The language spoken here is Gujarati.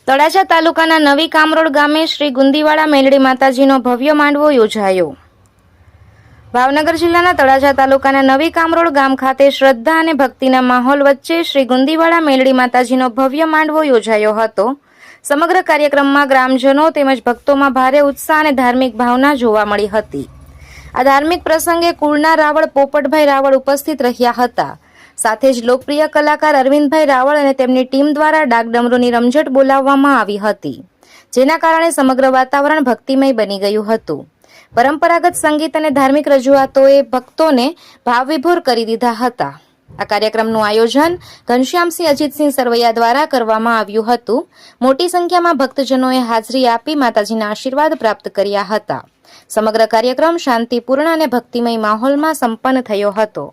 તળાજા તાલુકાના નવી કામરોડ ગામે શ્રી ગુંદીવાડા મેલડી માતાજીનો ભવ્ય માંડવો યોજાયો। ભાવનગર જિલ્લાના તળાજા તાલુકાના નવી કામરોડ ગામ ખાતે શ્રદ્ધા અને ભક્તિના માહોલ વચ્ચે શ્રી ગુંદીવાડા મેલડી માતાજીનો ભવ્ય માંડવો યોજાયો હતો। સમગ્ર કાર્યક્રમમાં ગ્રામજનો તેમજ ભક્તોમાં ભારે ઉત્સાહ અને ધાર્મિક ભાવના જોવા મળી હતી। આ ધાર્મિક પ્રસંગે કુળના રાવળ પોપટભાઈ રાવળ ઉપસ્થિત રહ્યા હતા। સાથે જ લોકપ્રિય કલાકાર અરવિંદભાઈ રાવળ અને તેમની ટીમ દ્વારા ડાકડમરૂની રમઝટ બોલાવવામાં આવી હતી, જેના કારણે સમગ્ર વાતાવરણ ભક્તિમય બની ગયું હતું। પરંપરાગત સંગીત અને ધાર્મિક રજૂઆતોએ ભક્તોને ભાવવિભોર કરી દીધા હતા। આ કાર્યક્રમનું આયોજન ઘનશ્યામસિંહ અજીતસિંહ સરવૈયા દ્વારા કરવામાં આવ્યું હતું। મોટી સંખ્યામાં ભક્તજનોએ હાજરી આપી માતાજીના આશીર્વાદ પ્રાપ્ત કર્યા હતા। સમગ્ર કાર્યક્રમ શાંતિપૂર્ણ અને ભક્તિમય માહોલમાં સંપન્ન થયો હતો।